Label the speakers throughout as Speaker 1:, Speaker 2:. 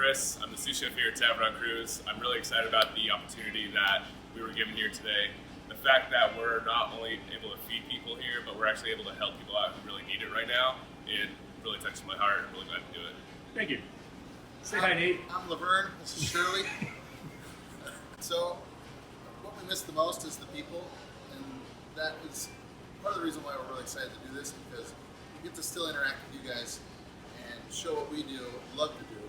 Speaker 1: Chris. I'm the sous chef here at Tavern on Kruse. I'm really excited about the opportunity that we were given here today. The fact that we're not only able to feed people here, but we're actually able to help people out who really need it right now, it really touches my heart. I'm really glad to do it.
Speaker 2: Thank you. Say hi, Nate.
Speaker 3: I'm Laverne. This is Shirley. So, what we miss the most is the people, and that is part of the reason why we're really excited to do this, because we get to still interact with you guys and show what we do, love to do.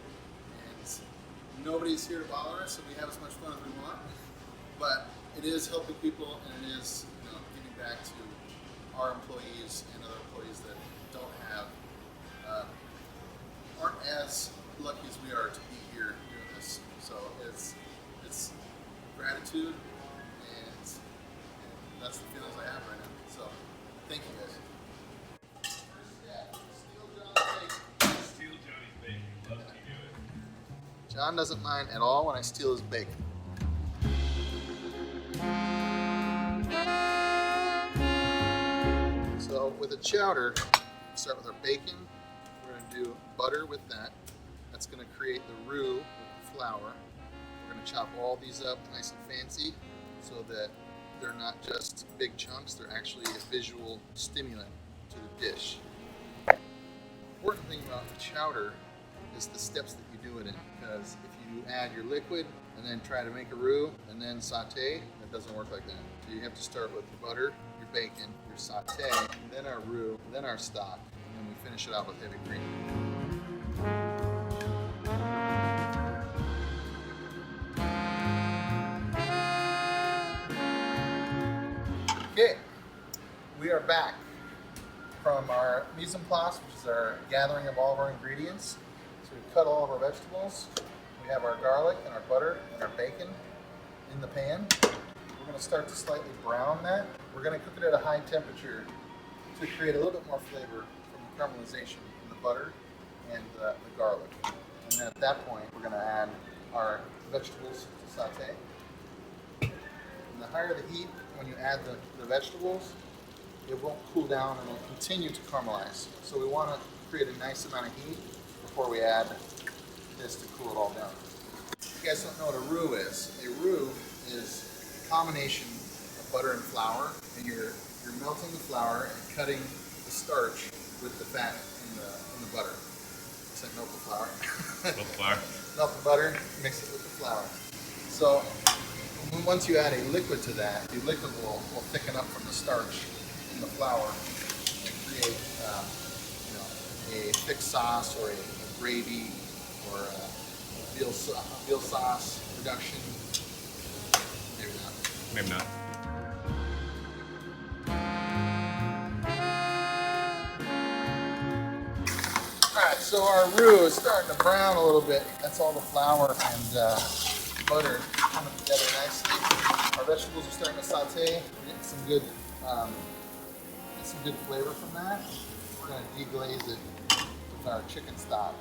Speaker 3: And nobody's here to bother us, so we have as much fun as we want. But it is helping people, and it is giving back to our employees and other employees that don't have, aren't as lucky as we are to be here doing this. So it's gratitude, and that's the feelings I have right now. So thank you guys.
Speaker 1: Steal Johnny's bacon. Love to do it.
Speaker 3: John doesn't mind at all when I steal his bacon. So with a chowder, we start with our bacon. We're going to do butter with that. That's going to create the roux with the flour. We're going to chop all these up nice and fancy so that they're not just big chunks, they're actually a visual stimulant to the dish. The important thing about the chowder is the steps that you do it in, because if you add your liquid and then try to make a roux and then saute, it doesn't work like that. So you have to start with your butter, your bacon, your saute, and then our roux, then our stock, and then we finish it out with heavy cream. Okay, we are back from our mise en place, which is our gathering of all of our ingredients. So we cut all of our vegetables. We have our garlic and our butter and our bacon in the pan. We're going to start to slightly brown that. We're going to cook it at a high temperature to create a little bit more flavor from the caramelization in the butter and the garlic. And then at that point, we're going to add our vegetables to saute. And the higher the heat, when you add the vegetables, it won't cool down and it'll continue to caramelize. So we want to create a nice amount of heat before we add this to cool it all down. If you guys don't know what a roux is a combination of butter and flour, and you're melting the flour and cutting the starch with the fat in the butter. I said melt the flour.
Speaker 1: Melt the flour.
Speaker 3: Melt the butter, mix it with the flour. So once you add a liquid to that, the liquid will thicken up from the starch in the flour and create a thick sauce or a gravy or a veal sauce reduction. Maybe not.
Speaker 1: Maybe not.
Speaker 3: Alright, so our roux is starting to brown a little bit. That's all the flour and butter coming together nicely. Our vegetables are starting to saute. We're getting some good flavor from that. We're going to deglaze it with our chicken stock.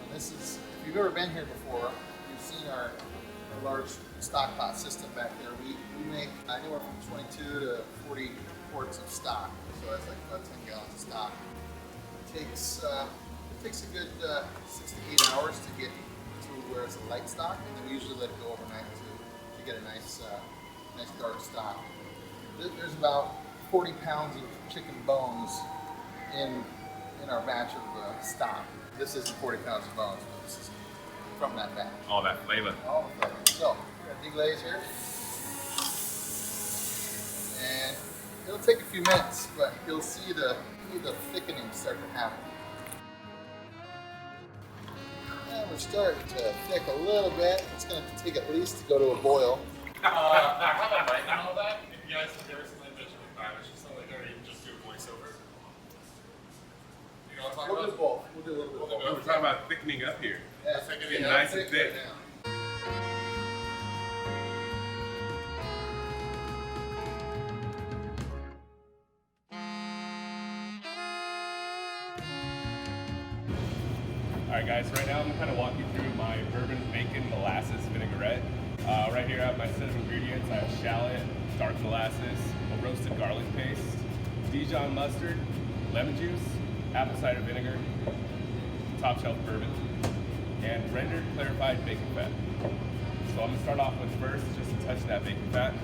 Speaker 3: And this is, if you've ever been here before, you've seen our large stock pot system back there. We make anywhere from 22 to 40 quarts of stock. So that's like about 10 gallons of stock. It takes a good 6 to 8 hours to get to where it's a light stock, and then we usually let it go overnight to get a nice dark stock. There's about 40 pounds of chicken bones in our batch of stock. This isn't 40 pounds of bones, but this is from that batch.
Speaker 1: All that flavor.
Speaker 3: All the flavor. So we're gonna deglaze here, and it'll take a few minutes, but you'll see the thickening start to happen. And we're starting to thick a little bit. It's going to take at least to go to a boil.
Speaker 1: I have a mic and all that. If you guys have ever seen that bitch with time, it's just something like that, or you can just do a voiceover. You know what I'm talking
Speaker 3: We'll
Speaker 1: about?
Speaker 3: do both. We'll do a little bit of both.
Speaker 1: We're talking about thickening up here.
Speaker 3: Yeah,
Speaker 1: Getting nice and thick.
Speaker 3: Right now.
Speaker 1: Alright guys, right now I'm going to kind of walk you through my bourbon bacon molasses vinaigrette. Right here I have my set of ingredients. I have shallot, dark molasses, a roasted garlic paste, Dijon mustard, lemon juice, apple cider vinegar, top shelf bourbon. and rendered clarified bacon fat. So I'm gonna start off with first just a touch of that bacon fat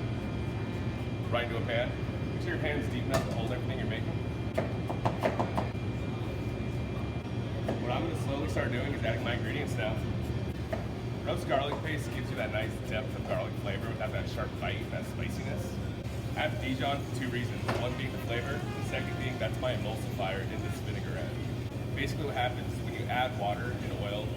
Speaker 1: right into a pan. Make sure your pan's deep enough to hold everything you're making. What I'm gonna slowly start doing is adding my ingredients now. Roast garlic paste gives you that nice depth of garlic flavor without that sharp bite, that spiciness. I have Dijon for two reasons. One being the flavor, the second being that's my emulsifier in this vinaigrette. Basically what happens is when you add water and oil,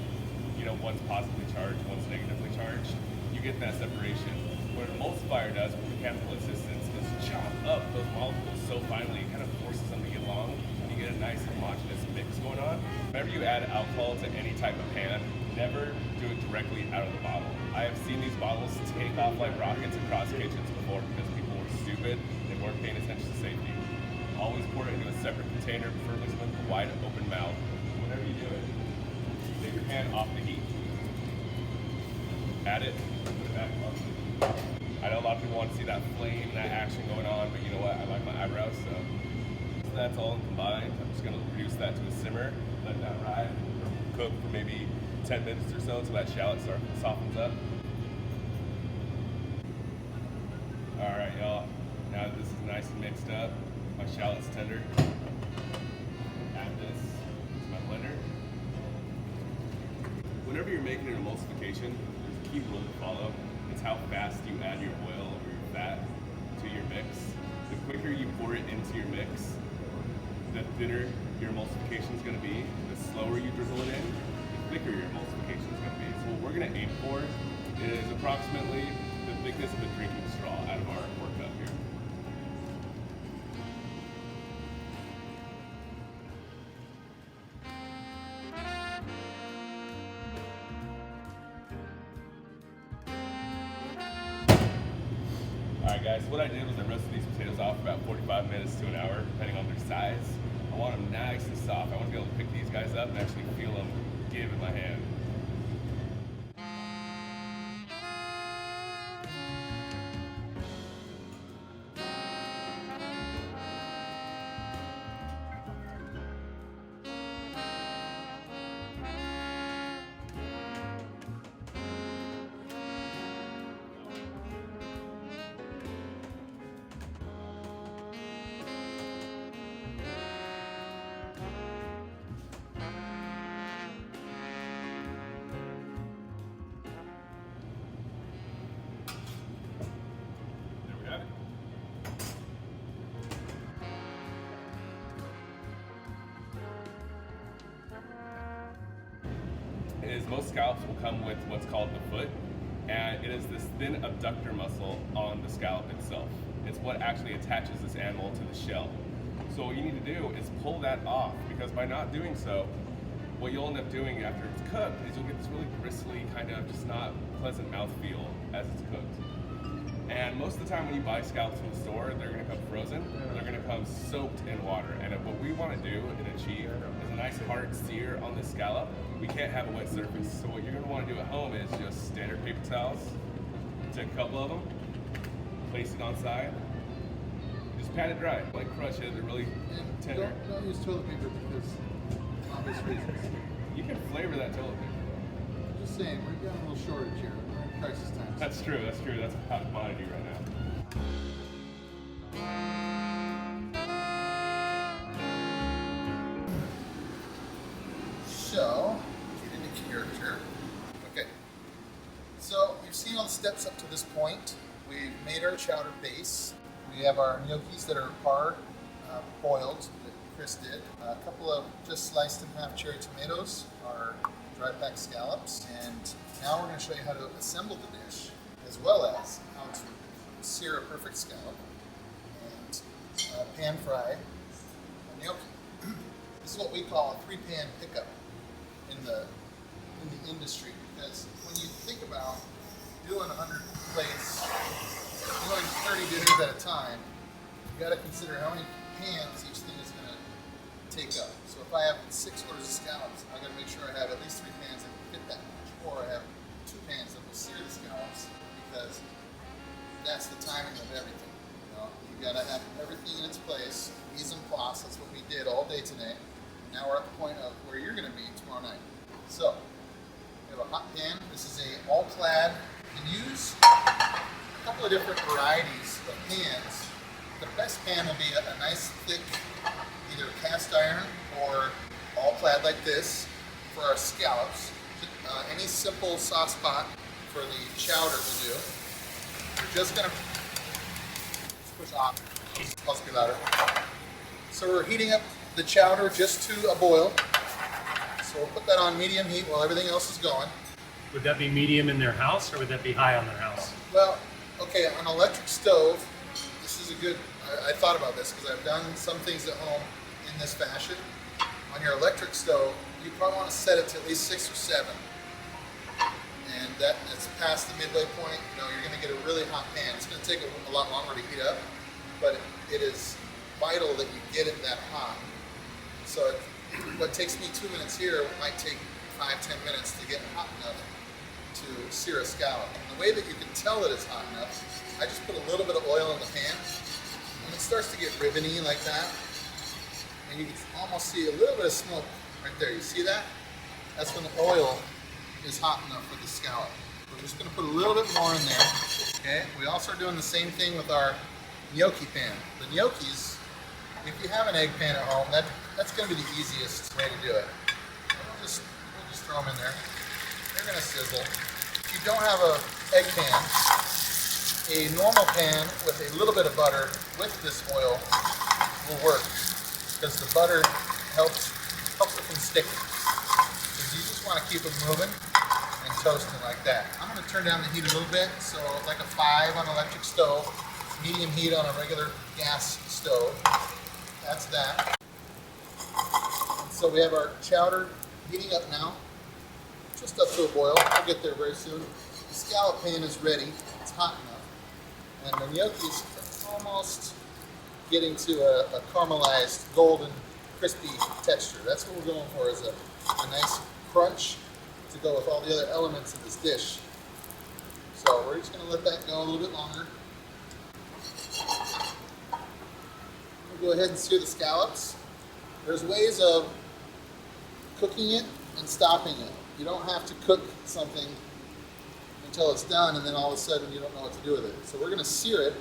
Speaker 1: you know, one's positively charged, one's negatively charged, you get that separation. What an emulsifier does with mechanical assistance is chop up those molecules so finely, it kind of forces them to get along, and you get a nice homogeneous mix going on. Whenever you add alcohol to any type of pan, never do it directly out of the bottle. I have seen these bottles take off like rockets across kitchens before because people were stupid, they weren't paying attention to safety. Always pour it into a separate container, preferably with a wide open mouth. Whenever you do it, take your pan off the heat. Add it, put it back on the heat. I know a lot of people want to see that flame and that action going on, but you know what? I like my eyebrows, so that's all combined. I'm just gonna reduce that to a simmer, let that ride, cook for maybe 10 minutes or so until that shallot softens up. All right, y'all. Now that this is nice and mixed up, my shallot's tender. Add this to my blender. Whenever you're making an emulsification, there's a key rule to follow. It's how fast you add your oil or your fat to your mix. The quicker you pour it into your mix, the thinner your emulsification is going to be. The slower you drizzle it in, the thicker your emulsification is going to be. So what we're going to aim for is approximately the thickness of a drinking straw out of our work cup here. Alright guys, what I did was I roasted these potatoes off for about 45 minutes to an hour, depending on their size. I want them nice and soft. I want to be able to pick these guys up and actually feel them give in my hand. Is most scallops will come with what's called the foot, and it is this thin abductor muscle on the scallop itself. It's what actually attaches this animal to the shell. So what you need to do is pull that off, because by not doing so, what you'll end up doing after it's cooked is you'll get this really bristly, kind of just not pleasant mouthfeel as it's cooked. And most of the time when you buy scallops from the store, they're going to come frozen, or they're going to come soaked in water. And what we want to do and achieve is a nice hard sear on this scallop. We can't have a wet surface, so what you're going to want to do at home is just standard paper towels. Take a couple of them, place it on side, just pat it dry, like crush it, they're really tender.
Speaker 3: Don't use toilet paper because obvious reasons.
Speaker 1: You can flavor that toilet paper.
Speaker 3: Just saying, we've got a little shortage here. We're in crisis times.
Speaker 1: That's true, that's true. That's a hot commodity right now.
Speaker 3: So, get into character. Okay. So, we've seen all the steps up to this point. We've made our chowder base. We have our gnocchis that are boiled, that Chris did. A couple of just sliced in half cherry tomatoes, our dry packed scallops, and now we're going to show you how to assemble the dish, as well as how to sear a perfect scallop and pan fry a gnocchi. This is what we call a 3-pan pickup in the industry, because when you think about doing 100 plates, doing 30 dinners at a time, you got to consider how many pans each thing is going to take up. So if I have 6 orders of scallops, I got to make sure I have at least 3 pans that can fit that much, or I have 2 pans that will sear the scallops, because that's the timing of everything. You know, you got to have everything in its place. Mise en place. That's what we did all day today. And now we're at the point of where you're going to be tomorrow night. So have a hot pan. This is a all-clad. You can use a couple of different varieties of pans. The best pan will be a nice thick, either cast iron or all-clad like this for our scallops. Any simple sauce pot for the chowder will do. We're just gonna push off. Must be louder. So we're heating up the chowder just to a boil. So we'll put that on medium heat while everything else is going.
Speaker 2: Would that be medium in their house, or would that be high on their house?
Speaker 3: Well, okay, on an electric stove, this is a good, I thought about this because I've done some things at home in this fashion. On your electric stove, you probably want to set it to at least 6 or 7. And that's past the midway point. You know, you're going to get a really hot pan. It's going to take a lot longer to heat up, but it is vital that you get it that hot. So what takes me 2 minutes here might take 5-10 minutes to get hot enough to sear a scallop. And the way that you can tell that it's hot enough, I just put a little bit of oil in the pan, and it starts to get ribbony like that. And you can almost see a little bit of smoke right there. You see that? That's when the oil is hot enough for the scallop. We're just going to put a little bit more in there. Okay. We also are doing the same thing with our gnocchi pan. The gnocchis, if you have an egg pan at home, that's going to be the easiest way to do it. We'll just throw them in there. They're going to sizzle. If you don't have an egg pan, a normal pan with a little bit of butter with this oil will work, because the butter helps it from sticking. Because you just want to keep it moving and toasting like that. I'm going to turn down the heat a little bit, so like a 5 on an electric stove, medium heat on a regular gas stove. That's that. So we have our chowder heating up now, just up to a boil. We'll get there very soon. The scallop pan is ready. It's hot enough. And the gnocchi is almost getting to a caramelized, golden, crispy texture. That's what we're going for, is a nice crunch to go with all the other elements of this dish. So we're just going to let that go a little bit longer. We'll go ahead and sear the scallops. There's ways of cooking it and stopping it. You don't have to cook something until it's done and then all of a sudden you don't know what to do with it. So we're going to sear it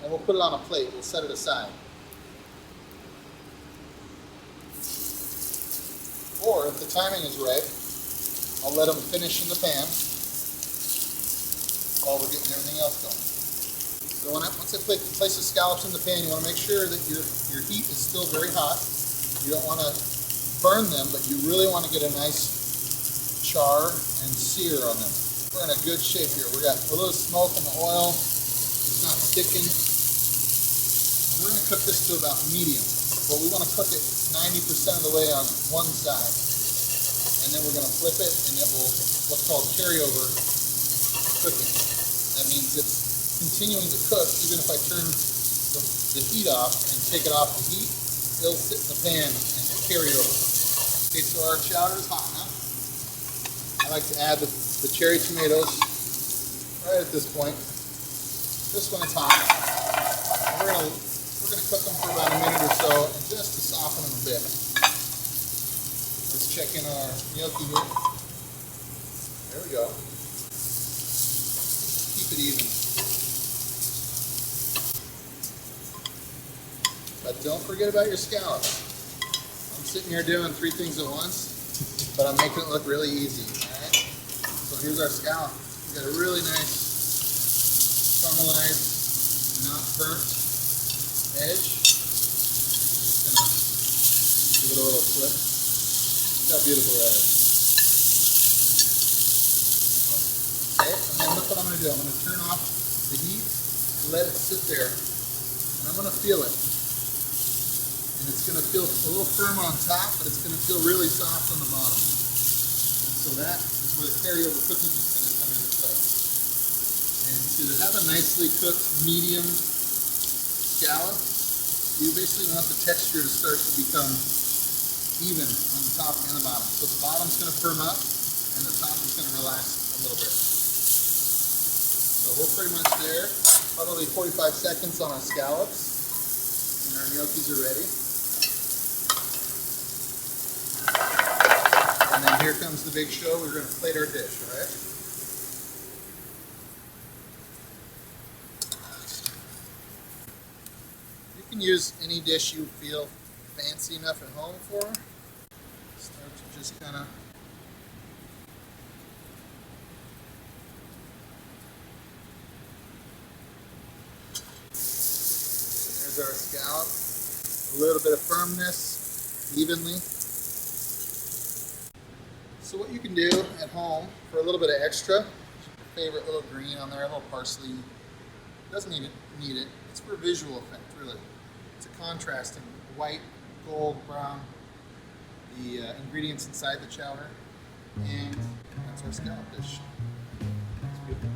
Speaker 3: and we'll put it on a plate. We'll set it aside. Or if the timing is right, I'll let them finish in the pan while we're getting everything else going. So once I place the scallops in the pan, you want to make sure that your heat is still very hot. You don't want to burn them, but you really want to get a nice char and sear on them. We're in a good shape here. We got a little smoke in the oil. It's not sticking. And we're going to cook this to about medium. But we want to cook it 90% of the way on one side. And then we're going to flip it, and it will what's called carryover cooking. That means it's continuing to cook. Even if I turn the heat off and take it off the heat, it'll sit in the pan and carry over. Okay, so our chowder is hot enough. I like to add the cherry tomatoes right at this point. Just when it's hot. And we're gonna cook them for about a minute or so, and just to soften them a bit. Let's check in our gnocchi here. There we go. Keep it even. But don't forget about your scallops. I'm sitting here doing 3 things at once, but I'm making it look really easy. All right? So here's our scallop. We got a really nice caramelized, not burnt edge. Just gonna give it a little flip. Look how beautiful that is. Okay, and then look what I'm gonna do. I'm gonna turn off the heat and let it sit there. And I'm gonna feel it. And it's going to feel a little firm on top, but it's going to feel really soft on the bottom. And so that is where the carryover cooking is going to come into play. And to have a nicely cooked medium scallop, you basically want the texture to start to become even on the top and the bottom. So the bottom's going to firm up, and the top is going to relax a little bit. So we're pretty much there. Probably 45 seconds on our scallops, and our gnocchis are ready. And then here comes the big show. We're going to plate our dish, all right? You can use any dish you feel fancy enough at home for. Start to just kind of there's our scallop. A little bit of firmness, evenly. So what you can do at home for a little bit of extra, your favorite little green on there, a little parsley. Doesn't need it. It's for visual effect, really. It's a contrasting white, gold, brown, the ingredients inside the chowder, and that's our scallop dish. It's beautiful.